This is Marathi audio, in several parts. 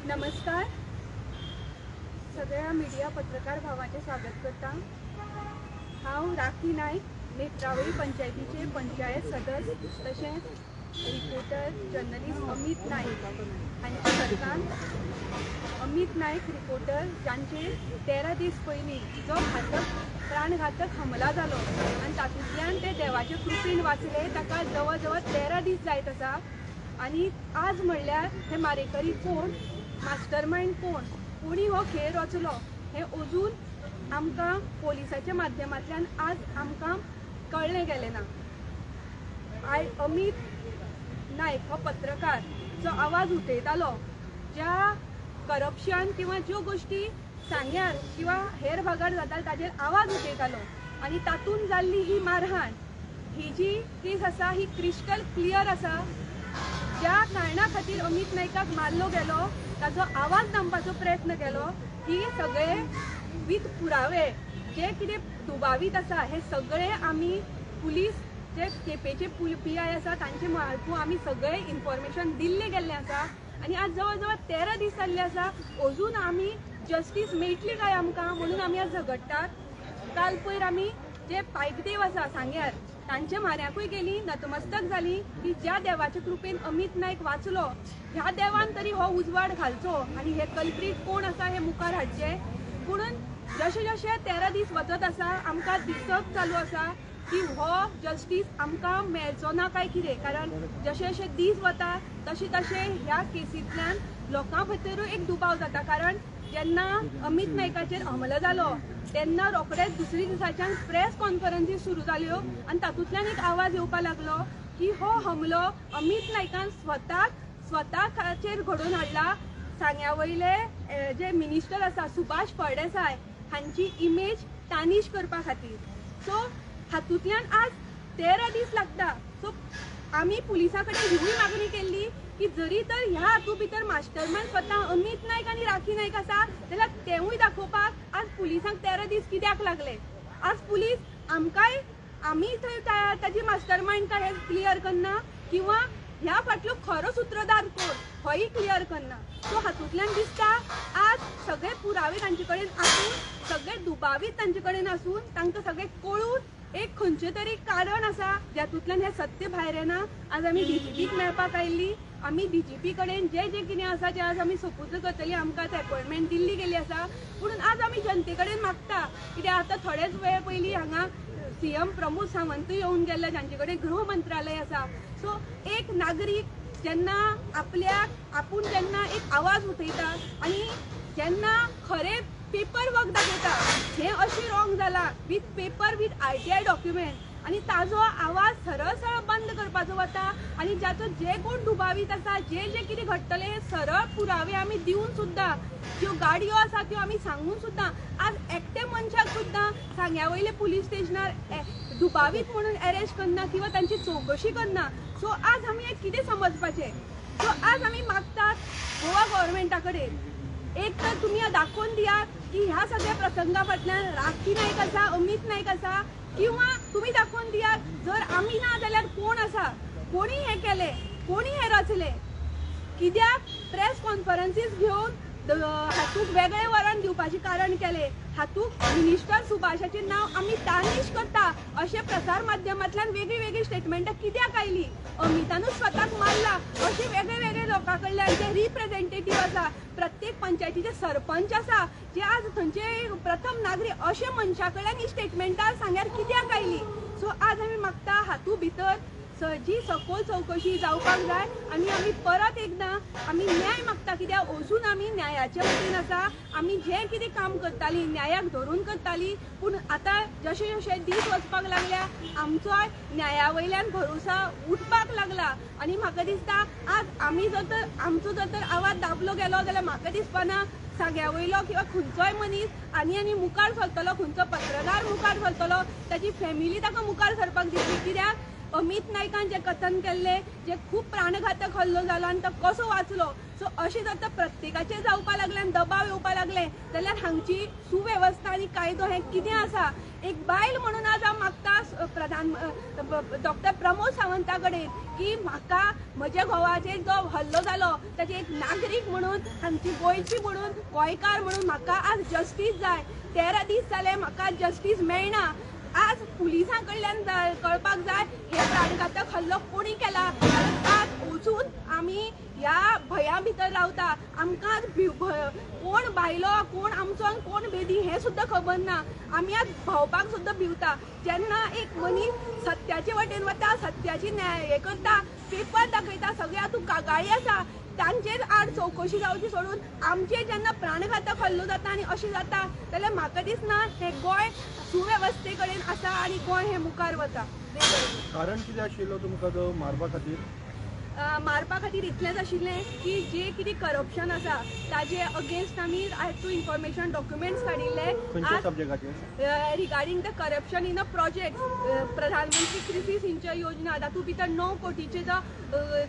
नमस्कार, सगळ्या मिडिया पत्रकार भावांचे स्वागत करता। हांव राखी नायक, नेत्रावळी पंचायतीचे पंचायत सदस्य तशेंच रिपोर्टर जर्नलिस्ट अमित नायक हांचे सरकार। अमित नायक रिपोर्टर जांचेर 13 दीस पयलीं जो प्राणघातक हमला जालो आनी तातूंतल्यान ते देवाचे कृपेन वाचले, ताका जवळ जवळ 13 दीस जायत आसा। आणि आज म्हणल्यार हे मारेकरी कोण, मास्टरमाइंड कोणी हो खेळ रचलो हे अजून आमकां पोलिसाच्या माध्यमांतल्यान आज आमकां कळलें गेलें ना। अमित नायक हो पत्रकार जो आवाज उठयतालो, ज्या करप्शन किंवा ज्यो गोष्टी सांग्यार किंवा हेर भागार जाता ताजेर आवाज उठयतालो आनी तातूंत जाल्ली ही मारहाण, ही जी केस आसा ही क्रिस्टल क्लियर आसा। ज्या कारणा खातीर अमित नायकाक मारलो गेलो ताजो आवाज दामपाचो प्रयत्न केलो, ही सगळे विथ पुरावे जे कितें दुबावीत आसा हे सगळे आमी पुलीस जे केपेचे PI आसा तांचे मार्फू आमी सगळे इन्फॉर्मेशन दिल्ले गेल्ले आसा। आनी आज जवळ जवळ 13 दीस जाल्ले आसा, अजून आमी जस्टीस मेळटली काय आमकां म्हणून आमी आज झगडटात। काल पयर आमी जे पायकदेव आसा सांग्यार तांच्या म्हाऱ्याकूय गेली, नतमस्तक जाली की ज्या देवाच्या कृपेन अमित नायक वाचलो ह्या देवान तरी हो उजवाड घालचो आनी हे कल्प्रीट कोण आसा हे मुखार हाडचे। म्हणून जशे जशे 13 दीस वचत आसा आमकां दिसप चालू आसा की हो जस्टीस आमकां मेळचो ना काय कितें, कारण जशे जशे दीस वता तशे तशे ह्या केसींतल्यान लोकां भितरूय एक दुबाव जाता। कारण जेन्ना अमित नायकाचेर हमलो जालो तेन्ना रोखडेच दुसरे दिसाच्यान प्रेस कॉन्फरन्सी सुरू जाल्यो आनी तातूंतल्यान एक आवाज येवपाक लागलो की हो हमलो अमित नायकान स्वताचेर घडोवन हाडला। सांग्या वयले जे मिनिस्टर आसा सुभाष फळदेसाय हांची इमेज टार्निश करपा खातीर। सो हातूंतल्यान आज 13 दीस लागता। सो आमी पुलिसा कडेन ही मागणी केल्ली की जरी तर ह्या हातूंत भितर मास्टरमाइंड स्वता अमित नायक आनी राखी नायक आसा जाल्यार तेवूय दाखोवपाक आज पुलिसांक 13 दीस कित्याक लागले। आज पुलीस आमकांय आमी थंय ताजी मास्टरमाइंड काय हे क्लियर करना किंवा ह्या फाटलो खरो सूत्रधार कोण होय क्लियर करना। सो हातूंतल्यान दिसता आज सगळे पुरावे तांचे कडेन आसून, सगळे दुबावीत तांचे कडेन आसून, तांकां सगळे कळून एक खंयचे तरी कारण आसा जातूंतल्यान हे सत्य भायर येना। आज आमी DGPक मेळपाक आयिल्ली, आमी DGP कडेन जे कितें आसा ते आज आमी सपोज करतली, आमकां अपॉइंटमेंट दिल्ली गेली आसा। म्हणून आज आमी जनते कडेन मागता कित्याक आतां थोडेच वेळ पयलीं हांगा CM प्रमोद सावंतूय येवन गेल्ले जांचे कडेन गृह मंत्रालय आसा। सो एक नागरीक जेन्ना आपूण जेन्ना एक आवाज उठयता आनी जेन्ना खरें पेपर वर्क दाखयता हे अशें रॉंग जाला with paper with RTI document आनी ताजो आवाज सरळ सरळ बंद करपाचो वता आनी जाचो जे कोण दुबावीत आसा जे कितें घडटले हे सरळ पुरावे आमी दिवन सुद्दां ज्यो गाडयो आसा त्यो आमी सांगून सुद्दां आज एकटे मनशाक सुद्दां सांग्या वयले पुलीस स्टेशनार दुबावीत म्हणून अरेस्ट करना किंवा तांची चौकशी करना। सो आज आमी कितें समजपाचें। सो आज आमी मागतात गोवा गव्हर्मेंटा कडेन एक तर तुमी दाखोवन दियात की ह्या सगळ्या प्रसंगा फाटल्यान राखी नायक आसा, अमित नायक आसा, किंवा तुमी दाखोवन दियात जर आमी ना जाल्यार कोण आसा, कोणी हे केले, कोणी हे रचले, कित्याक प्रेस कॉन्फरन्सीस घेवन हातूंत वेगळे वरण दिवपाचे कारण केले, हातूंत मिनिस्टर सुभाषाचे नाव आमी टार्निश करता अशे प्रसार माध्यमांतल्यान वेगळी वेगळी स्टेटमेंटां कित्याक आयली। अमितानूच स्वताक मारला अशे वेगळे वेगळे लोकां कडल्यान जे रिप्रेझेंटेटिव्ह आसा, प्रत्येक पंचायतीचे सरपंच आसा जे आज थंयचे प्रथम नागरीक अशे मनशा कडल्यान ही स्टेटमेंटां सांग्यार कित्याक आयली। सो आज आमी मागता हातूंत भितर जी सखोल चौकशी जावपाक जाय आनी आमी परत एकदां आमी न्याय मागता कित्याक अजून आमी न्यायाचे वतीन आसा। आमी जे कितें काम करतालीं न्यायाक धरून करतालीं, पूण आतां जशे जशे दीस वचपाक लागल्या आमचोय न्याया वयल्यान भरोसा उठपाक लागला आनी म्हाका दिसता आज आमी आमचो जर तर आवाज दाबलो गेलो जाल्यार म्हाका दिसपाना सांग्या वयलो किंवा खंयचोय मनीस आनी मुखार सरतलो, खंयचो पत्रकार मुखार सरतलो, ताची फॅमिली ताका मुखार सरपाक दितली। कित्याक अमित नायकान जे कथन केल्ले जे खूब प्राणघातक हल्लो जालो आनी तो कसो वाचलो. सो अशें जर तर प्रत्येकाचेर जावपा लागले आनी दबाव येवपा लागले जाल्यार हांगची सुवेवस्था आनी कायदो हें कितें आसा. एक बायल म्हणून आज हांव मागता डॉक्टर प्रमोद सावंता कडेन की म्हाका म्हज्या घोवाचेर जो हल्लो जालो ताचे एक नागरीक म्हणून हांगची गोंयची म्हणून गोंयकार म्हणून म्हाका आज जस्टीस जाय. 13 दीस जाले म्हाका जस्टीस मेळना. आज पुलिसां कडल्यान कळपाक जाय हे प्राणघातक हल्लो कोणी केला. आज वचून आमी ह्या भया भितर रावता. आमकां कोण भायलो कोण आमचो कोण बेदी हें सुद्दां खबर ना. आमी आज भोंवपाक सुद्दां भिवता. जेन्ना एक मनीस सत्याचे वटेन वता सत्याची हें करता पेपर दाखयता सगळे हातूंत कागाळी आसा तांचेर आड चवकशी जावची सोडून आमचेर जेन्ना प्राणघातक हल्लो जाता आनी अशें जाता जाल्यार म्हाका दिसना हें गोंय सुवेवस्थे कडेन आसा आनी गोंय हें मुखार वता. कारण कितें आशिल्लो तुमकां तो मारपा खातीर? मारपा खातीर इतलेंच आशिल्लें की जे कितें करप्शन आसा ताजे अगेन्स्ट आमी हॅड टू इन्फॉर्मेशन डॉक्युमेंट्स काडिल्ले regarding the corruption in a project. प्रधानमंत्री कृषी सिंचय योजना तातूंत भितर 9 कोटीचें जो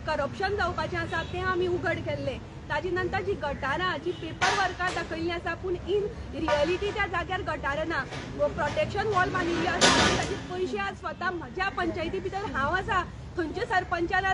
करप्शन जावपाचें आसा तें आमी उघड केल्लें. ताजे नंतर जी गटारां जी पेपर वर्कार दाखयल्लीं आसा पूण इन रियलिटी त्या जाग्यार गटारां ना. प्रोटेक्शन वॉल बांदिल्ली आसा आनी ताचे पयशे आज स्वता म्हज्या पंचायती भितर हांव आसा थंयचे सरपंचान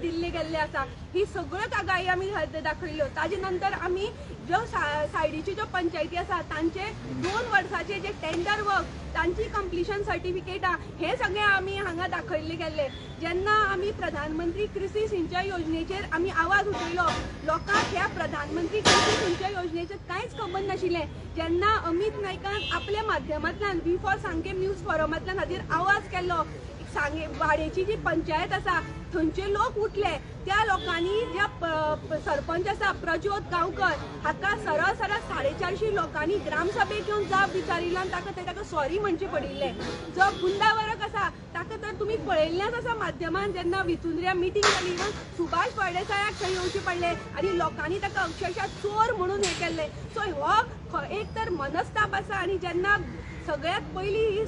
दिल्ले गेल्ले आसा. ही सगळ्यो कागाळी आमी दाखयल्यो. ताजे नंतर आमी ज्यो सायडीच्यो ज्यो पंचायती आसा तांचे 2 वर्साचे जे टेंडर वर्क तांची कंप्लिशन सर्टिफिकेटां हे सगळे आमी हांगा दाखयल्ले गेल्ले. जेन्ना आमी प्रधानमंत्री कृषी सिंचय योजनेचेर आमी आवाज उठयलो लोकांक ह्या प्रधानमंत्री कृषी सिंचय योजनेचें कांयच खबर नाशिल्लें. जेन्ना अमित नायकान आपल्या माध्यमांतल्यान V4 सांगें न्यूज फोरमांतल्यान हाचेर आवाज केल्लो सांगे वाडेची जी पंचायत आसा थंयचे लोक उठले. त्या लोकांनी ज्या सरपंच आसा प्रज्योत गांवकर हाका सरळ 450 लोकांनी ग्रामसभेक येवन जाप विचारिल्लो आनी ताका सॉरी म्हणचे पडिल्ले. जो गुंडावरक आसा ताका तर तुमी पळयल्लेंच आसा माध्यमान जेन्ना विचुंद्र्या मिटींग जाली सुभाष फळदेसायाक थंय येवचे पडले आनी लोकांनी ताका अक्षरशः चोर म्हणून हें केल्लें. सो हो एक तर मनस्ताप आसा. आनी जेन्ना सगळ्यात पयली ही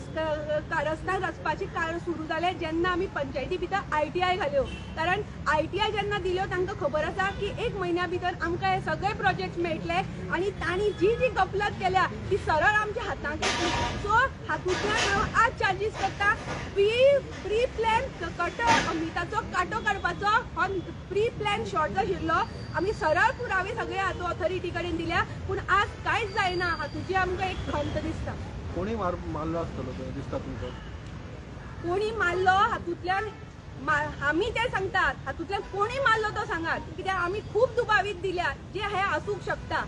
कारस्थान रचपाचें कारण सुरू जालें जेन्ना आमी पंचायती भितर ITI घाल्यो. कारण ITI जेन्ना दिल्यो तांकां खबर आसा की 1 म्हयन्या भितर आमकां हे सगळे प्रोजेक्ट मेळटले आनी तांणी जी गफलत केल्या ती सरळ आमच्या हातांत येतली. सो हातूंतल्यान हांव आज चार्जीस करता प्री प्लॅन कटो अमिताचो कांटो काडपाचो हो प्री प्लॅन शॉट आशिल्लो. आमी सरळ पुरावे सगळे हातूंत ऑथॉरिटी कडेन दिल्या पूण आज कांयच जायना. हातूंची आमकां एक खंत दिसता. कोणी मारलो आसतलो तो दिसता तुमकां? कोणी मारलो हातूंतल्यान आमी ते सांगतात. हातूंतल्यान कोणी मारलो तो सांगात कित्याक आमी खूब दुबावीत दिल्या जे हे आसूंक शकता.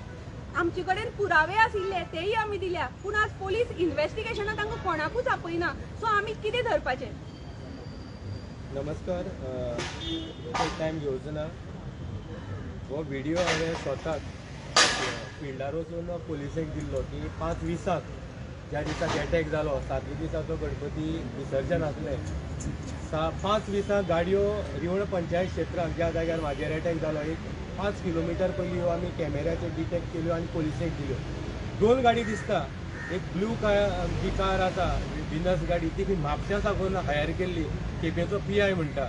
आमचे कडेन पुरावे आशिल्ले तेय आमी दिल्या पूण आज पोलीस इन्व्हेस्टिगेशनां तांकां कोणाकूच आपयना. सो आमी कितें धरपाचें? नमस्कार. टायम घेवचो ना. हो व्हिडिओ हांवें स्वताक फिल्डार वचून पुलिसेक दिल्लो की 5:20 ज्या दिसाक एटॅक जालो 7व्या दिसाचो गणपती विसर्जन आसलें 5:20 गाडयो रिवण पंचायत क्षेत्रांत ज्या जाग्यार म्हाजेर एटॅक जालो एक 5 किलोमिटर पयलीं ह्यो आमी कॅमेऱ्याचेर डिटेक्ट केल्यो आनी पुलिसेक दिल्यो. 2 गाडी दिसता. एक ब्लू जी कार आसा विनस गाडी ती म्हापश्या साकून हायर केल्ली केपेंचो PI म्हणटा.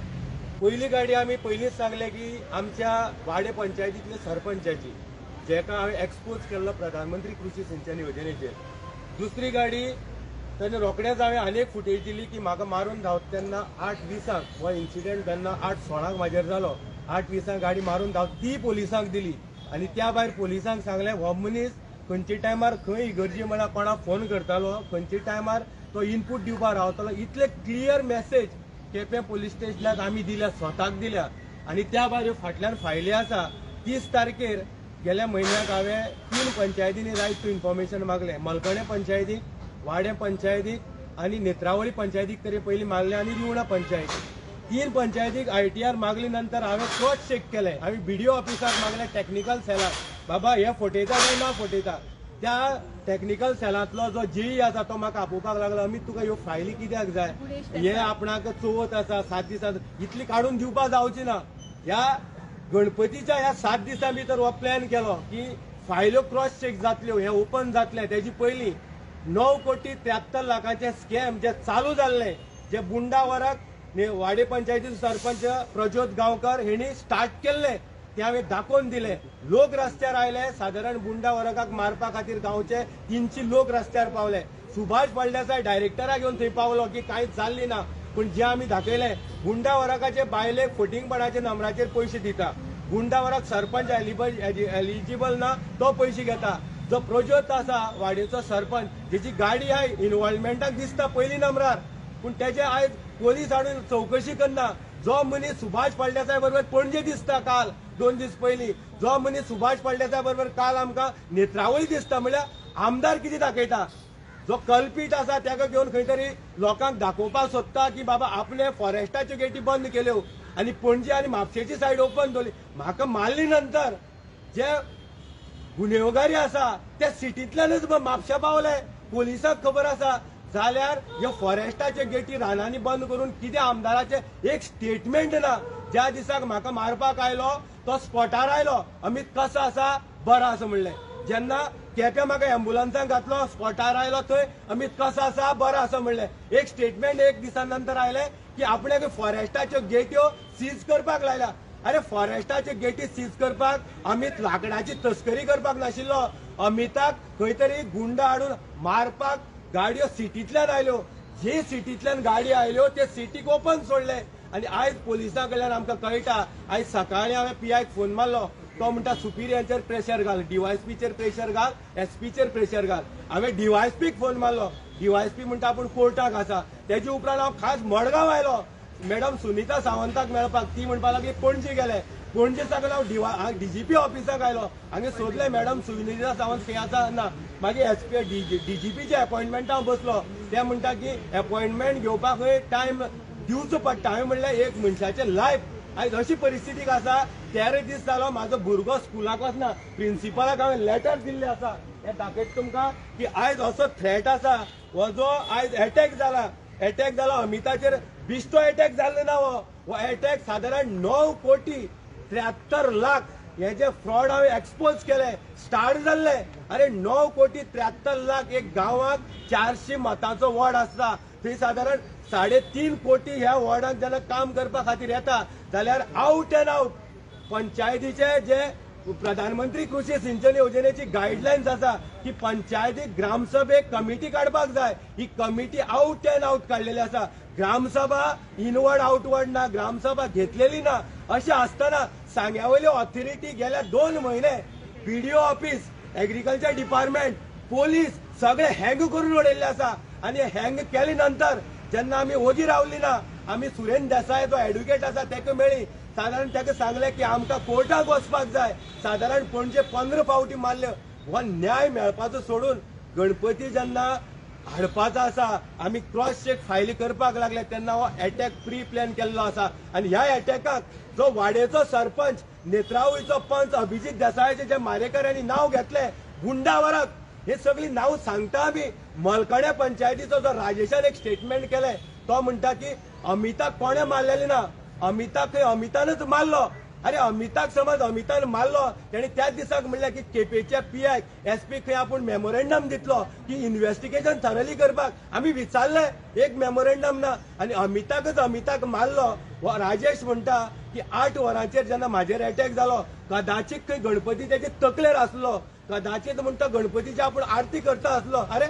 पयली गाडी आमी पयलींच सांगलें की आमच्या वाडे पंचायतींतल्या सरपंचाची जेका हांवें एक्सपोज केल्लो प्रधानमंत्री कृषी सिंचन योजनेचेर. दुसरी गाडी तेन्ना रोखडेंच हांवें आनी एक फुटेज दिली की म्हाका मारून धांवता तेन्ना 8:20 हो इन्सिडेंट जेन्ना 8:16 म्हाजेर जालो 8:20 गाडी मारून धांवता ती पोलिसांक दिली. आनी त्या भायर पोलिसांक सांगलें हो मनीस खंयच्या टायमार खंय इगर्जी म्हळ्यार कोणाक फोन करतालो खंयच्या टायमार तो इनपूट दिवपाक रावतालो. इतले क्लियर मेसेज केपें पोलीस स्टेशनाक आमी दिल्या स्वताक दिल्या. आनी त्या भायर फाटल्यान फायली आसा 30 तारखेर गेल्या म्हयन्याक हांवें 3 पंचायतींनी रायट टू इन्फॉर्मेशन मागलें. मलकणे पंचायतीक वाडे पंचायतीक आनी नेत्रावळी पंचायतीक तरी पयलीं मागलें आनी रिवणा पंचायतीक 3 पंचायतीक ITR मागले नंतर हांवें क्रॉस चेक केलें. हांवें BDO ऑफिसाक मागलें टॅक्निकल सेलाक बाबा हे फटयता काय ना फटयता. त्या टॅक्निकल सेलांतलो जो JE आसा तो म्हाका आपोवपाक लागलो अमित तुका ह्यो फायली कित्याक जाय हे आपणाक चवथ आसा 7 दिसां इतली काडून दिवपाक जावची ना. ह्या गणपतीच्या ह्या 7 दिसां भितर हो प्लॅन केलो की फायल्यो क्रॉस चेक जातल्यो हे ओपन जातलें. तेजी पयलीं 9 कोटी 73 लाखांचे स्कॅम जे चालू जाल्ले जे बुंडा वराक वाडे पंचायतीचो सरपंच प्रज्योत गांवकर हेणी स्टार्ट केल्ले ते हांवें दाखोवन दिले. लोक रस्त्यार आयले, सादारण गुंडा वर्गाक मारपा खातीर गांवचे 300 लोक रस्त्यार पावले. सुभाष फळदेसाय डायरेक्टराक घेवन थंय पावलो की कांयच जाल्ली ना, पूण जे आमी दाखयले गुंडा वर्गाचे बायलेक फटींगपणाच्या नंबराचेर पयशे दिता. गुंडा वर्गाक सरपंच एलिजिबल ना तो पयशे घेता. जो प्रज्योत आसा वाडेचो सरपंच, जेची गाडी आय इन्व्हॉल्वमेंटाक दिसता पयली नंबरार, पूण तेजे आयज पोलीस हाडून चौकशी करना. जो मनीस सुभाष फळदेसाय बरोबर पणजे दिसता काल 2 दीस पयलीं, जो मनीस सुभाष फळदेसाय बरोबर काल आमकां नेत्रावळी दिसता, म्हळ्यार आमदार कितें दाखयता. जो कल्पीत आसा ताका घेवन खंय तरी लोकांक दाखोवपाक सोदता की बाबा आपले फॉरेस्टाच्यो गेटी बंद केल्यो आनी पणजे आनी म्हापशेची सायड ओपन दवरली. म्हाका मारली नंतर जे गुन्हेगारी आसा त्या सिटींतल्यानच म्हापशा पावले. पोलिसांक खबर आसा जाल्यार ह्यो फॉरेस्टाच्यो गेटी रानांनी बंद करून कितें आमदाराचे एक स्टेटमेंट ना. ज्या दिसाक म्हाका मारपाक आयलो तो स्पॉटार आयलो, अमित कसो आसा, बरो आसा म्हणलें. जेन्ना केप्यां म्हाका एम्ब्युलन्सांत घातलो, स्पॉटार आयलो थंय अमित कसो आसा, बरो आसा म्हणलें. एक स्टेटमेंट एक दिसा नंतर आयलें की आपल्याक फॉरेस्टाच्यो गेट्यो सीज करपाक लायल्या. अरे फॉरेस्टाच्यो गेटी सीज करपाक अमित लाकडाची तस्करी करपाक नाशिल्लो. अमिताक खंय तरी गुंड हाडून मारपाक गाडयो सिटींतल्यान आयल्यो. जे सिटींतल्यान गाडी आयल्यो ते सिटीक ओपन सोडले. आनी आयज पोलिसां कडल्यान आमकां कळटा. आयज सकाळीं हांवें PIक फोन मारलो, तो म्हणटा सुपिरियरांचेर प्रेशर घाल, DYSPचेर प्रेशर घाल, SPचेर प्रेशर घाल. हांवें DYSPक फोन मारलो. DYSP म्हणटा आपूण कोर्टाक आसा. तेजे उपरांत हांव खास मडगांव आयलो मॅडम सुनीता सावंताक मेळपाक. ती म्हणपाक लागली पणजे गेले. पणजे साकून हांव DGP ऑफिसाक आयलो. हांवें सोदलें मॅडम सुनीता सावंत खंय आसा ना. मागीर DGPचे अपॉइंटमेंटा हांव बसलो. ते म्हणटा की अपॉइंटमेंट घेवपाक खंय टायम दिवचो पडटा. हांवें म्हणलें एक मनशाचें लायफ आयज अशी परिस्थितीक आसा. 13 दीस जालो म्हाजो भुरगो स्कुलाक वचना. प्रिन्सिपलाक हांवें लेटर दिल्लें आसा. हें दाखयता तुमकां की आयज असो थ्रेट आसा. हो जो आयज अटॅक जाला अमिताचेर बिश्तो अटॅक जाल्लो ना. हो अटॅक सादारण 9 कोटी 73 लाख हे जे फ्रॉड हांवें एक्सपोज केले स्टार्ट जाल्ले. अरे 9 कोटी 73 लाख एक गांवाक 400 मतांचो वॉर्ड आसता. थंय सादारण 3.5 कोटी ह्या वॉर्डाक जेन्ना काम करपा खातीर येता जाल्यार आउट एंड आउट पंचायतीचे जे प्रधानमंत्री कृषी सिंचन योजनेची गायडलायन्स आसा की पंचायतीक ग्रामसभेक कमिटी काडपाक जाय. ही कमिटी आउट एंड आउट काडलेली आसा. ग्रामसभा इनवर्ड आउटवर्ड ना, ग्रामसभा घेतलेली ना. अशें आसतना सांग्यावयल्यो ऑथॉरिटी गेल्या 2 म्हयने BDO office, agriculture department, police सगळे हँग करून उडयल्ले आसा. आनी हँग केले नंतर जेन्ना आमी ओगी रावली ना, आमी सुरेंद्र देसाय जो एडवोकेट आसा तेका मेळ्ळी. सादारण ताका सांगलें की आमकां कोर्टाक वचपाक जाय. सादारण पणजे 15 फावटी मारल्यो. हो न्याय मेळपाचो सोडून गणपती जेन्ना हाडपाचो आसा, आमी क्रॉस चेक फायली करपाक लागले तेन्ना हो अटॅक प्री प्लॅन केल्लो आसा. आनी ह्या अटॅकाक जो वाडेचो सरपंच, नेत्रावळीचो पंच अभिजीत देसायाचे जे मारेकऱ्यांनी नांव घेतले गुंडा वर्ग, हे सगळी नांव सांगता आमी. मलकड्या पंचायतीचो जो राजेशान एक स्टेटमेंट केले तो म्हणटा की अमिताक कोणें मारलेले ना, अमिताक खंय अमितानच मारलो. अरे अमिताक समज अमितान मारलो, तेणी त्याच दिसाक म्हणलें की केपेच्या PI SP खंय आपूण मेमोरेंडम दितलो की इन्व्हेस्टिगेशन थरली करपाक. आमी विचारलें, एक मेमोरेंडम ना. आनी अमिताक मारलो. हो राजेश म्हणटा की 8 वरांचेर जेन्ना म्हाजेर अटॅक जालो कदाचित खंय गणपती तेजे तकलेर आसलो. कदाचित म्हणटा गणपतीची आपूण आरती करता आसलो. अरे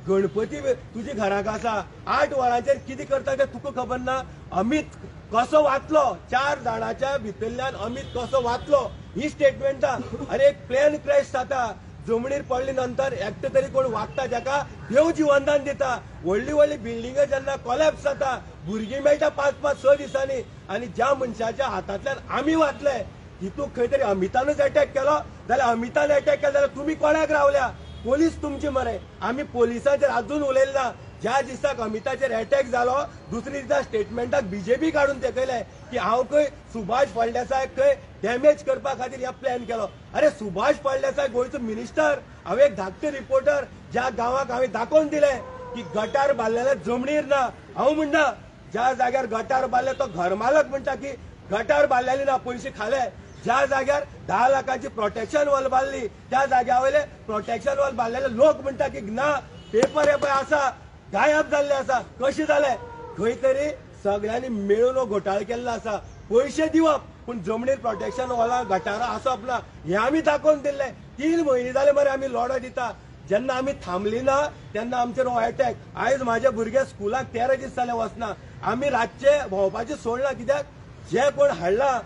गणपती तुजी घराक आसा, 8 वरांचेर कितें करता तें तुका खबर ना. अमित कसो वाचलो, 4 जाणांच्या भितरल्यान अमित कसो वाचलो ही स्टेटमेंटा. अरे एक प्लेन क्रॅश जाता, जमनीर पडले नंतर एकटो तरी कोण वाचता जाका देव जिवनदान दिता. व्हडली बिल्डिंग जेन्ना कॉलॅप्स जाता, भुरगीं मेळटा 5-5, 6 दिसांनी. आनी ज्या मनशाच्या हातांतल्यान आमी वाचले हितूंक खंय तरी अमितानूच अटॅक केलो जाल्यार अमितान अटॅक केलो जाल्यार तुमी कोणाक रावल्या? पोलीस तुमची मरे. आमी पोलिसांचेर अजून उलयले ना. ज्या दिसाक अमिताचेर अटॅक जालो दुसरे दिसा स्टेटमेंटाक BJP काडून तेकयलें की हांव खंय सुभाष फळदेसाय खंय डॅमेज करपा खातीर ह्या प्लॅन केलो. अरे सुभाष फळदेसाय गोंयचो मिनिस्टर, हांव एक धाकटो रिपोर्टर. ज्या गांवाक हांवें दाखोवन दिलें की गटार बांदलेले जमनीर ना. हांव म्हणना ज्या जाग्यार गटार बांदले तो घरमालक म्हणटा की गटार बांदलेली ना, पयशे खाले. ज्या जाग्यार 10 लाखांची प्रोटेक्शन वॉल बांदली त्या जाग्या वयले प्रोटेक्शन वॉल बांदलेले लोक म्हणटा की ना, पेपर हे पळय आसा गायब जाल्ले आसा. कशें जालें? खंय तरी सगळ्यांनी मेळून हो घोटाळो केल्लो आसा. पयशे दिवप पूण जमनीर प्रोटेक्शन वॉला गटारां आसप ना हे आमी दाखोवन दिल्ले. 3 म्हयने जाले मरे आमी लढो दिता. जेन्ना आमी थांबली ना तेन्ना आमचेर हो अटॅक. आयज म्हाजे भुरगे स्कुलाक 13 दीस जाले वचना. आमी रातचे भोंवपाचें सोडला कित्याक जे कोण हाडला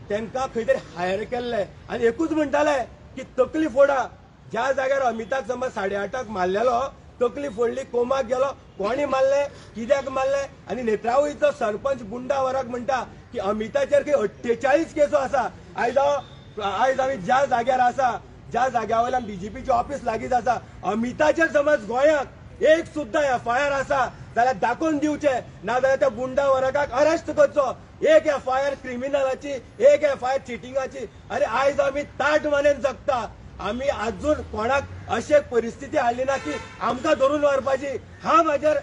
तांकां खंय तरी हायर केल्ले आनी एकूच म्हणटाले की तकली फोडा. ज्या जाग्यार अमिताक समज 8:30 मारलेलो तकली फोडली, कोमाक गेलो, कोणी मारले, कित्याक मारले. आनी नेत्रावळीचो सरपंच बुंडा वराक म्हणटा की अमिताचेर खंय 48 केसो आसा. आयज आमी ज्या जाग्यार आसा, ज्या जाग्या वयल्यान डीजीपीचे ऑफिस लागींच आसा, अमिताचेर समज गोंयांत एक सुद्दां एफआयआर आसा जाल्यार दाखोवन दिवचे, नाजाल्यार त्या बुंडा वराकाक अरेस्ट करचो. एक एफआयआर क्रिमिनलाची, एक एफआयआर चिटिंगाची. अरे आयज आमी ताट मानेन जगता. आमी अजून कोणाक अशी परिस्थिती हाडली ना की आमकां धरून व्हरपाची. हा म्हाजेर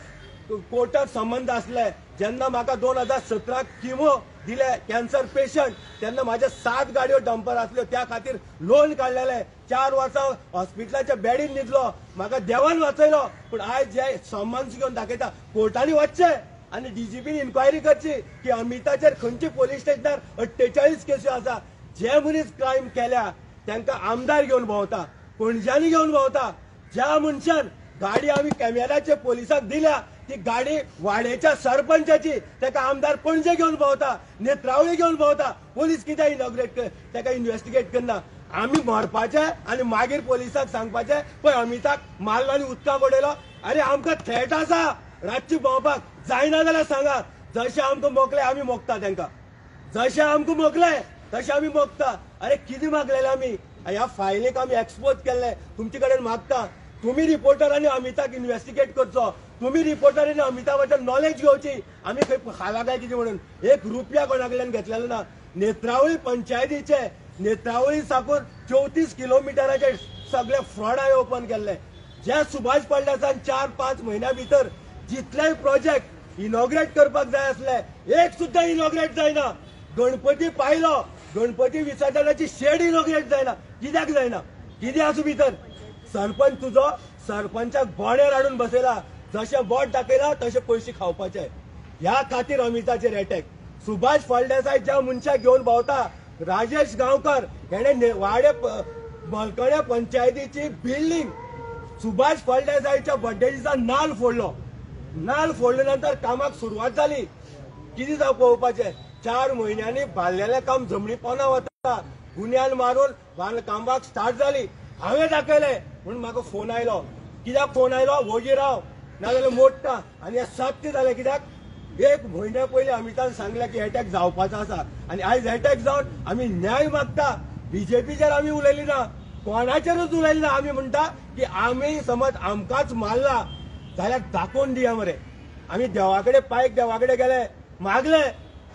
कोर्टात संबंध आसले. जेन्ना म्हाका 2017 किमो दिले कॅन्सर पेशंट तेन्ना म्हाजे 7 गाडयो डंपर आसल्यो. त्या खातीर लोन काडलेले. 4 वर्सां हॉस्पिटलाच्या बेडीन न्हिदलो. म्हाका देवान वाचयलो. पूण आयज जे समन्स घेवन दाखयता कोर्टांनी वचचे आनी डीजीपीन इन्क्वायरी करची की अमिताचेर खंयची पोलीस स्टेशनार 48 केसी आसा. जे मनीस क्रायम केल्या तांकां आमदार घेवन भोंवता, पणज्यांनी घेवन भोंवता. ज्या मनशान गाडी आमी कॅमेराचे पोलिसाक दिल्या ती गाडी वाडेच्या सरपंचाची, ताका आमदार पणजे घेवन भोंवता, नेत्रावळी घेवन भोंवता. पोलीस कित्याक इनॉग्रेट ताका इन्व्हेस्टिगेट करना. आमी मरपाचे आनी मागीर पोलिसाक सांगपाचे पळय अमिताक मारलो आनी उदकाक उडयलो. अरे आमकां थेट आसा रातची भोंवपाक. जायना जाल्यार सांगा. जशे आमकां मोकले आमी मोगता तांकां. जशे आमकां मोकले तशें आमी मोगता. अरे कितें मागलेले आमी? ह्या फायलीक आमी एक्सपोज केल्ले. तुमचे कडेन मागता तुम्ही रिपोर्टरांनी अमिताक इन्व्हेस्टिगेट करचो. तुम्ही रिपोर्टरांनी अमिता बद्दल नॉलेज घेवची. आमी खंय खाला काय कितें म्हणून 1 रुपया कोणाकडल्यान घेतलेलो ना. नेत्रावळी पंचायतीचे नेत्रावळी साकून 34 किलोमिटराचे सगळे फ्रॉड हांवें ओपन केल्ले. जे सुभाष फळदेसायन 4-5 म्हयन्या भितर जितलेय प्रोजेक्ट इनॉग्रेट करपाक जाय आसले एक सुद्दां इनॉग्रेट जायना. गणपती पायलो, गणपती विसर्जनाची शेड इनॉग्रेट जायना. कित्याक जायना? कितें आसूं भितर? सरपंच तुजो सरपंचाक बोंडेर हाडून बसयला. जशें बोट दाखयला तशें पयशे खावपाचे. ह्या खातीर अमिताचेर अटॅक. सुभाष फळदेसाय ज्या मनशाक घेवन भोंवता राजेश गांवकर हेणे वाडे मलकणे पंचायतीची बिल्डींग सुभाष फळदेसायच्या बर्थडे दिसा नाल फोडलो. नाल फोडले नंतर कामाक सुरवात जाली. कितें जावं पळोवपाचें. 4 म्हयन्यांनी बांदलेलें काम जमनी पोंदा वता. गुन्यांन मारून कामाक स्टार्ट जाली. हांवें दाखयले म्हणून म्हाका फोन आयलो. कित्याक फोन आयलो? वोगी राव नाजाल्यार मोडटा. आनी हें सत्य जालें. कित्याक 1 म्हयन्या पयलीं अमितान सांगलें की अटॅक जावपाचो आसा आनी आयज अटॅक जावन आमी न्याय मागता. बीजेपीचेर आमी उलयली ना, कोणाचेरूच उलयली ना. आमी म्हणटा की आमी समज आमकांच मारला जाल्यार दाखोवन दिया मरे. आमी देवाकडे पायक देवाकडे गेले, मागले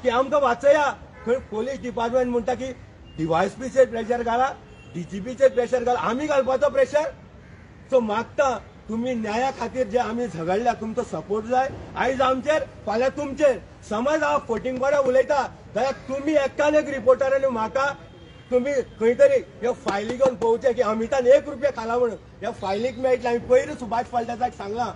की आमकां वाचया. खंय पोलीस डिपार्टमेंट म्हणटा की डीवायएसपीचेर प्रेशर घाला, डीजीपीचेर प्रेशर घाला. आमी घालपाचो प्रेशर? सो मागता तुम्ही न्याया खातीर जे आमी झगडल्या तुमचो सपोर्ट जाय. आयज आमचेर फाल्यां तुमचेर. समज हांव फटींगपणां उलयता जाल्यार तुमी एक्कान एक रिपोर्टरांनी म्हाका तुम्ही खंय तरी ह्यो फायली घेवन पळोवचे की अमितान 1 रुपया खाला म्हणून. ह्या फायलीक मेळटले. आमी पयलीं सुभाष फळदेसायक सांगलां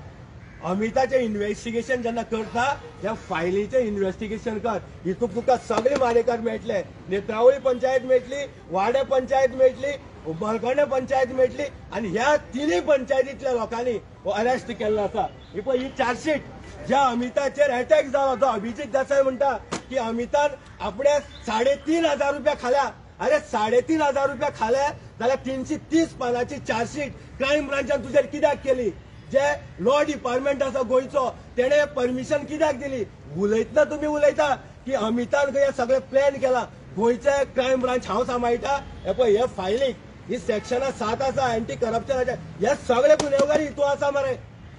अमिताचें इन्व्हेस्टिगेशन जेन्ना करता ह्या फायलीचें इन्व्हेस्टिगेशन कर. हितूंत तुका सगळे मारेकार मेळटले. नेत्रावळी पंचायत मेळटली, वाडे पंचायत मेळटली, मलकणे पंचायत मेळटली आनी ह्या 3 पंचायतींतल्या लोकांनी अरेस्ट केल्लो आसा. ही पळय ही चार्जशीट. ज्या अमिताचेर अटॅक जालो जो अभिजीत देसाय म्हणटा की अमितान आपणे 3,500 रुपया खाल्या. अरे 3,500 रुपया खाले जाल्यार 330 पानाची चार्जशीट क्रायम ब्रांचान तुजेर कित्याक केली? जे लॉ डिपार्टमेंट आसा गोंयचो तेणे परमिशन कित्याक दिली? उलयतना तुम्ही उलयता की अमितान खंय सगळे प्लॅन केला. गोंयचे क्रायम ब्रांच हांव सांबाळटा. हे पळय हे फायलीक ही सेक्शनां 7 आसा एंटी करप्शनाचे. हे सगळे गुन्हेगारी हितू आसा मरे.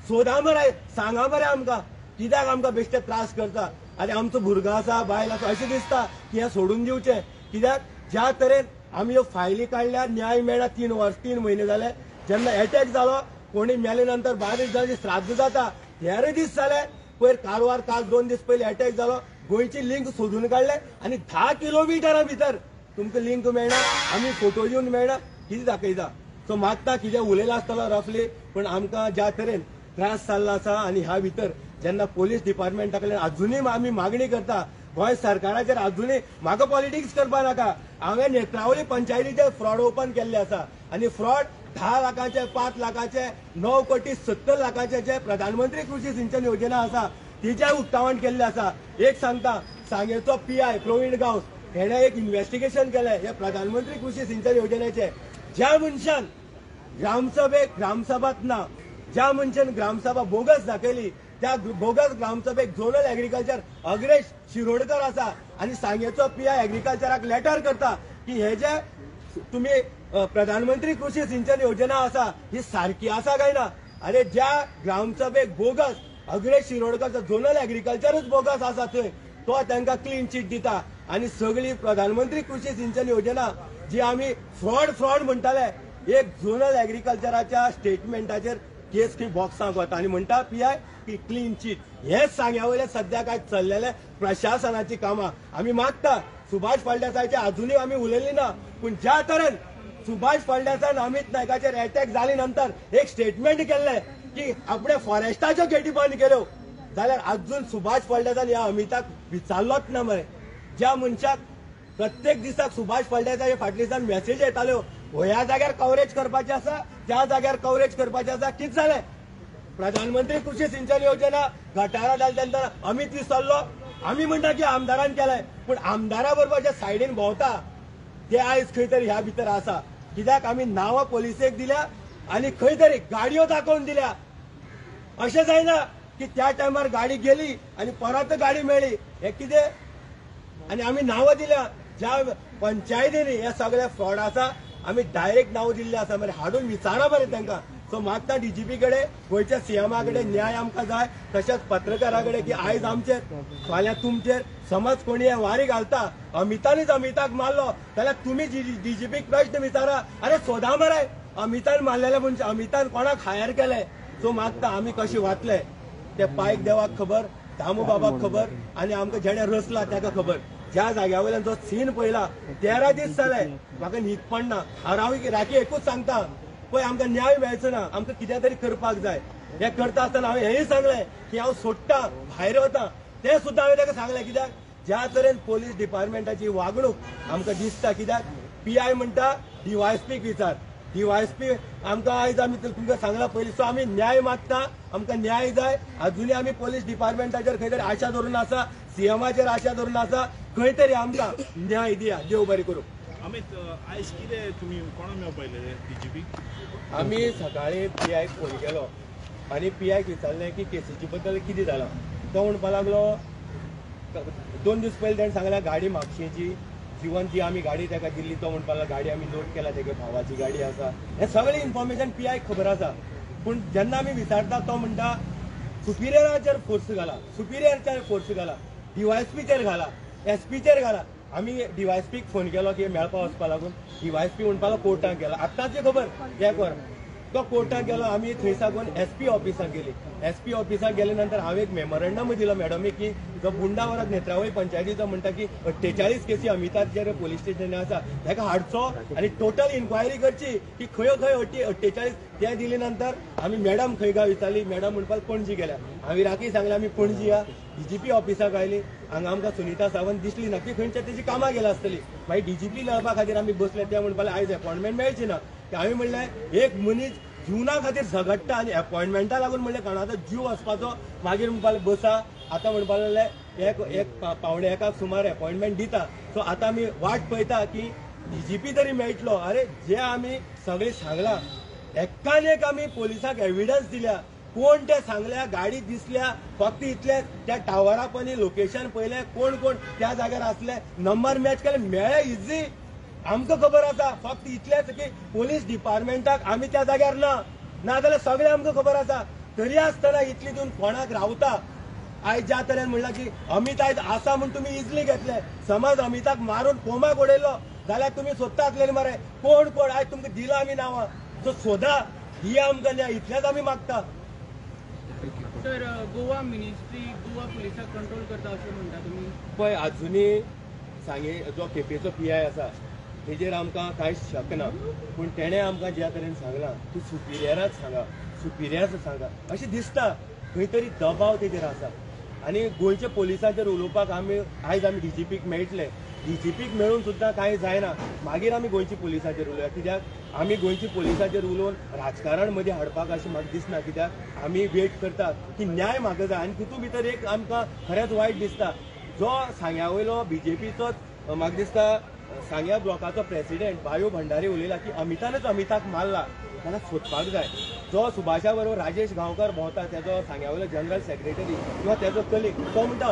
सोदा मरे, सांगा मरे आमकां कित्याक आमकां बेश्टे त्रास करता. आनी आमचो भुरगो आसा, बायल आसा अशें दिसता की हे सोडून दिवचे. कित्याक ज्या तरेन आमी ह्यो फायली काडल्या न्याय मेळना. 3 म्हयने जाले. जेन्ना अटॅक जालो कोणी मेले नंतर 12 दिसांची श्राद्ध जाता 13 दीस जाले. पयर कारवार काल 2 दीस पयलीं अटॅक जालो. गोंयची लिंक सोदून काडले आनी 10 किलोमिटरा भितर तुमकां लिंक मेळना. आमी फोटो दिवन मेळना. कितें दाखयता? सो मागता कितें उलयला आसतलो रफली. पूण आमकां ज्या तरेन त्रास जाल्लो आसा आनी ह्या भितर जेन्ना पोलीस डिपार्टमेंटा कडल्यान अजूनय आमी मागणी करता गोंय सरकाराचेर अजूनय म्हाका पॉलिटिक्स करपा नाका. हांवें नेत्रावळी पंचायतीचे फ्रॉड ओपन केल्ले आसा आनी फ्रॉड 10 लाखाचे 5 लाखाचे 9 कोटी 70 लाखाचे जे प्रधानमंत्री कृषी सिंचन योजना आसा तिचे उक्तावण केल्ले आसा. एक सांगता, सांगेचो PI प्रवीण गांवस हेणे एक इन्व्हेस्टिगेशन केले हे प्रधानमंत्री कृषी सिंचन योजनेचे. ज्या मनशान ग्रामसभात ना, ज्या मनशान ग्रामसभा बोगस दाखयली त्या बोगस ग्रामसभेक झोनल एग्रीकल्चर अग्रेश शिरोडकर आसा आनी सांगेचो PI एग्रीकल्चराक लेटर करता की हे जे तुम्ही प्रधानमंत्री कृषी सिंचन योजना आसा ही सारखी आसा काय ना. अरे ज्या ग्रामसभेक बोगस अग्रेश शिरोडकर झोनल एग्रीकल्चरच बोगस आसा थंय तो तांकां क्लीन चीट दिता आनी सगळी प्रधानमंत्री कृषी सिंचन योजना जी आमी फ्रॉड म्हणटाले एक झोनल एग्रीकल्चराच्या स्टेटमेंटाचेर केस की बॉक्सांक वता आनी म्हणटा PI की क्लीन चीट. हेच सांग्या वयले सध्या काय चल्लेले प्रशासनाची कामां. आमी मागता सुभाष फळदेसायचे अजूनय आमी उलयल्ली ना, पूण ज्या तरेन सुभाष फळदेसान अमित नायकाचेर अटॅक जाले नंतर एक स्टेटमेंट केल्ले की आपणे फॉरेस्टाच्यो गेटी बंद केल्यो जाल्यार अजून सुभाष फळदेसान ह्या अमिताक विचारलोच ना मरे. ज्या मनशाक प्रत्येक दिसाक सुभाष फळदेसाचे फाटल्यान मेसेज येताल्यो ह्या जाग्यार कव्हरेज करपाचें आसा त्या जाग्यार कव्हरेज करपाचें आसा. कितें जालें? प्रधानमंत्री कृषी सिंचन योजना गटारां जाले तेन्ना अमित विसरलो. आमी म्हणटा की आमदारान केलाय, पूण आमदारा बरोबर जे सायडीन भोंवता ते आयज खंय तरी ह्या भितर आसा. कित्याक आमी नांवां पोलिसेक दिल्या आनी खंय तरी गाडयो दाखोवन दिल्या. अशें जायना की त्या टायमार गाडी गेली आनी परत गाडी मेळ्ळी. हे कितें? आनी आमी नांवां दिल्या ज्या पंचायतींनी हे सगळे फ्रॉड आसा आमी डायरेक्ट नांव दिल्ले आसा. मरे हाडून विचारा बरें तांकां. सो मागता DGP कडेन गोंयच्या CM कडेन न्याय आमकां जाय. तशेंच पत्रकारा कडेन की आयज आमचेर फाल्यां तुमचेर समज कोणी हे वारी घालता अमितानीच अमिताक मारलो जाल्यार तुमी DGPक प्रश्न विचारा. अरे सोदा मरे अमितान मारलेले म्हणजे अमितान कोणाक हायर केले. सो मागता आमी कशें वाचले ते पायक देवाक खबर, दामू बाबाक खबर आनी आमकां जेणे रचला ताका खबर. ज्या जाग्या वयल्यान जो सीन पळयला 13 दीस जाले म्हाका न्हीद पडना. हांव राती एकूच सांगता पळय आमकां न्याय मेळचो ना, आमकां कितें तरी करपाक जाय. हे करता आसतना हांवें हेंय सांगलें की हांव सोडटा भायर वता. ते सुद्दां हांवें ताका सांगलें. कित्याक ज्या तरेन पोलीस डिपार्टमेंटाची वागणूक आमकां दिसता. कित्याक PI म्हणटा DYSPक विचार. DYSP आमकां आयज आमी तुमकां सांगला पयलीं. सो आमी न्याय मागता, आमकां न्याय जाय. अजुनूय आमी पोलीस डिपार्टमेंटाचेर खंय तरी आशा धरून आसा, CMचेर आशा धरून आसा. खंय तरी आमकां न्याय दिया. देव बरें करूं. अमित आयज कितें तुमी कोणा मेळपा आयिल्ले DGP? आमी सकाळी PIक फोन केलो आनी PIक विचारलें की केसीची बद्दल कितें जालां. तो म्हणपा लागलो 2 दीस पयलीं ताणें सांगलें गाडी म्हापशेची जीवन जी आमी गाडी ताका दिल्ली तो म्हणपा लागलो गाडी आमी लोड केला तेगे भावाची गाडी आसा. हें सगळें इन्फॉर्मेशन PIक खबर आसा. पूण जेन्ना आमी विचारता तो म्हणटा सुपिरियराचेर फोर्स घाला, सुपिरियराचेर फोर्स घाला, DYSPचेर घाला, SPचेर घाला. आमी DYSPक फोन केलो की मेळपा वचपा लागून. DYSP म्हणपालो कोर्टाक गेला. आतांची खबर 1 वर तो कोर्टाक गेलो. आमी थंय साकून SP ऑफिसाक गेली. SP ऑफिसाक गेले नंतर हांवें एक मेमोरंडम दिलो मॅडमीक की जो बुंडा वरात नेत्रावळी पंचायतीचो म्हणटा की 48 केसी अमिताचेर पोलीस स्टेशन आसा ताका हाडचो आनी टोटल इन्क्वायरी करची की खंय 48 ते दिले नंतर आमी मॅडम खंय गाव विचारली. मॅडम म्हणपाक पणजी गेल्या. हांवें राखी सांगलें आमी पणजी या. DGP ऑफिसाक आयली. हांगा आमकां सुनीता सावंत दिसली नक्की खंयच्या तेजी कामां गेला आसतली. मागीर DGP मेळपा खातीर आमी बसले. ते म्हणपाले आयज अपॉयंटमेंट मेळची ना. हांवें म्हणलें एक मनीस जिवना खातीर झगडटा आनी अपॉयंटमेंटा लागून म्हणलें कोणाचो जीव वचपाचो. मागीर म्हणपालें बसा. आतां म्हणपाक लागलें एक पावणे 1 सुमार अपॉयंटमेंट दिता. सो आतां आमी वाट पळयता की DGP तरी मेळटलो. अरे जे आमी सगळें सांगलां एकान एक आमी पोलिसांक एविडन्स दिल्या. कोण ते सांगल्या गाडी दिसल्या फक्त इतले त्या टावरा पण लोकेशन पळयलें कोण कोण त्या जाग्यार आसले नंबर मॅच केले मेळ्ळे इजी. आमकां खबर आसा फक्त इतलेंच की पोलीस डिपार्टमेंटाक आमी त्या जाग्यार ना जाल्यार सगळें आमकां खबर आसा. तरी आसतना इतली दिवन कोणाक रावता. आयज ज्या तरेन म्हणलां की अमित आयज आसा म्हूण तुमी इजली घेतले. समज अमिताक मारून कोमाक उडयलो जाल्यार तुमी सोदता आसलेले मरे कोण कोण आयज तुमकां दिलां आमी नांवां. सो सोदा दिया आमकां न्याय इतलेंच आमी मागता. सर गोवा मिनिस्ट्री गोवा पुलिसाक कंट्रोल करता अशें म्हणटा तुमी. पळय अजुनूय सांगे जो केपेचो PI आसा तेजेर आमकां कांयच शक ना. पूण तेणें आमकां ज्या तरेन सांगलां की सुपिरियराक सांगा सुपिरियर्स सांगा अशें दिसता. खंय तरी दबाव तेजेर आसा आनी गोंयच्या पोलिसांचेर उलोवपाक आयज आमी डीजीपीक मेळटले. डीजीपीक मेळून सुद्दां कांय जायना, मागीर आमी गोंयच्या पोलिसांचेर उलोवया. कित्याक आमी गोंयच्या पोलिसांचेर उलोवन राजकारण मदीं हाडपाक अशें म्हाका दिसना. कित्याक आमी वेट करतात की न्याय म्हाका जाय. आनी तितूंत भितर एक आमकां खरेंच वायट दिसता, जो सांग्या वयलो बीजेपीचोच म्हाका दिसता सांग्या ब्लॉकाचो प्रेसिडेंट भायो भंडारी उलयला की अमिताक मारला, ताका सोदपाक जाय. जो सुभाषा बरोबर राजेश गांवकर भोंवता, तेजो सांग्या वयलो जनरल सेक्रेटरी किंवा तेजो कलीग, तो म्हणटा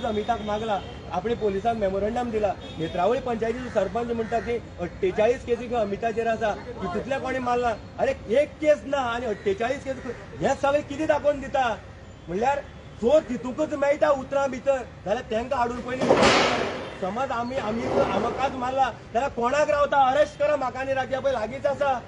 अमिताक मागला. आपणे पोलिसांक मेमोरंडम दिला. नेत्रावळी पंचायतीचो सरपंच म्हणटा की 48 केसी अमिताचेर आसा, तितूंतल्या कोणी मारला. अरे एक केस ना आनी 48 केस, हे सगळे कितें दाखोवन दिता? म्हणल्यार जो तितूंकच मेळटा उतरां भितर जाल्यार तांकां हाडून पयलीं समज आमकाच मारला जाल्यार कोणाक रावता? अरेस्ट करा म्हाका आनी राजा पळय लागींच आसा.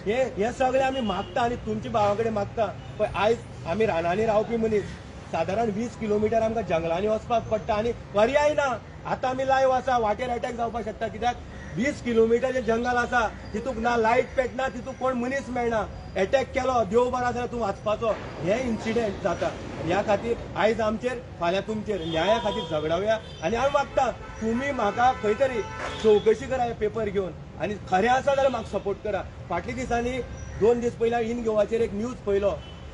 हे सगळे आमी मागता आनी तुमच्या भावा कडेन मागता. पळय आयज आमी रानांनी रावपी मनीस, सादारण 20 किलोमिटर आमकां जंगलांनी वचपाक पडटा आनी पर्याय ना. आतां आमी लायव्ह आसा, वाटेर अटॅक जावपाक शकता. कित्याक 20 किलोमिटर जे जंगल आसा तितूंत ना लायट पेटना, तितूंत कोण मनीस मेळना. अटॅक केलो देव बरा जाल्यार तूं वाचपाचो, हे इन्सिडेंट जाता. ह्या खातीर आयज आमचेर फाल्यां तुमचेर न्याया खातीर झगडावया. आनी हांव मागता तुमी म्हाका खंय तरी चवकशी करा हे पेपर घेवन आनी खरें आसा जाल्यार म्हाका सपोर्ट करा. फाटल्या दिसांनी 2 दीस पयलीं इन गोवाचेर एक न्यूज पळयलो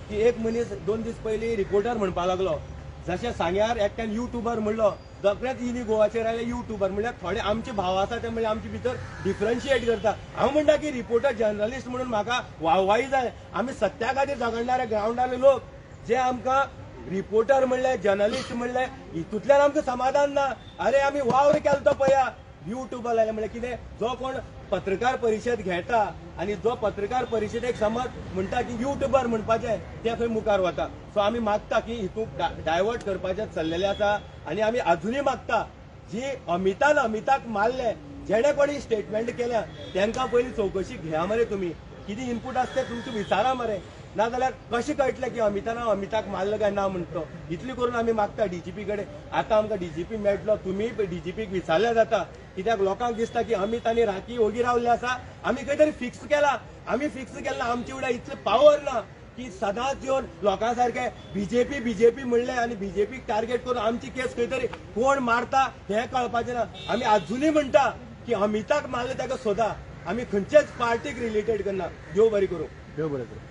की एक मनीस 2 दीस पयलीं रिपोर्टर म्हणपाक लागलो. जशें सांग्यार एकट्यान युट्यूबर म्हणलो, दखरेच इन गोवाचेर आयले युट्यूबर. म्हणल्यार थोडे आमचे भाव आसा ते म्हणजे आमचे भितर डिफरन्शिएट करता. हांव म्हणटा की रिपोर्टर जर्नलिस्ट म्हणून म्हाका वाहवाही जाय. आमी सत्या खातीर झगडणारे ग्रावंडाले लोक, जे आमकां रिपोर्टर म्हणले जर्नलिस्ट म्हणले हितूंतल्यान आमकां समाधान ना. अरे आमी वावर केलो पळया युट्यूबर लायले म्हणल्यार कितें? जो कोण पत्रकार परिशद घेता आनी जो पत्रकार परिशदेक समज म्हणटा की युट्यूबर म्हणपाचें, ते खंय मुखार वता. सो आमी मागता की हितूंक डायवर्ट करपाचें चल्लेलें आसा. आनी आमी अजुनूय मागता जी अमिताक मारले, जेणे कोणी स्टेटमेंट केल्या तांकां पयलीं चवकशी घेया मरे. तुमी कितें इनपूट आसता तें तुमचें विचारा मरे. नाजाल्यार कशें कळटलें की अमिताक मारलो काय ना म्हणटा? इतली करून आमी मागता डीजीपी कडेन. आतां आमकां डीजीपी मेळटलो, तुमी डीजीपीक विचारलें जाता. कित्याक लोकांक दिसता की अमित आनी राखी ओगी रावल्ले आसा, आमी खंय तरी फिक्स केला. आमी फिक्स केला, आमचे फुडें इतलें पावर ना की सदांच येवन लोकां सारके बीजेपी म्हणलें आनी बीजेपीक टार्गेट करून आमची केस खंय तरी कोण मारता हें कळपाचें ना. आमी अजुनूय म्हणटा की अमिताक मारले ताका सोदा. आमी खंयचेच पार्टीक रिलेटेड करना. देव बरें करूं. देव बरें करूं.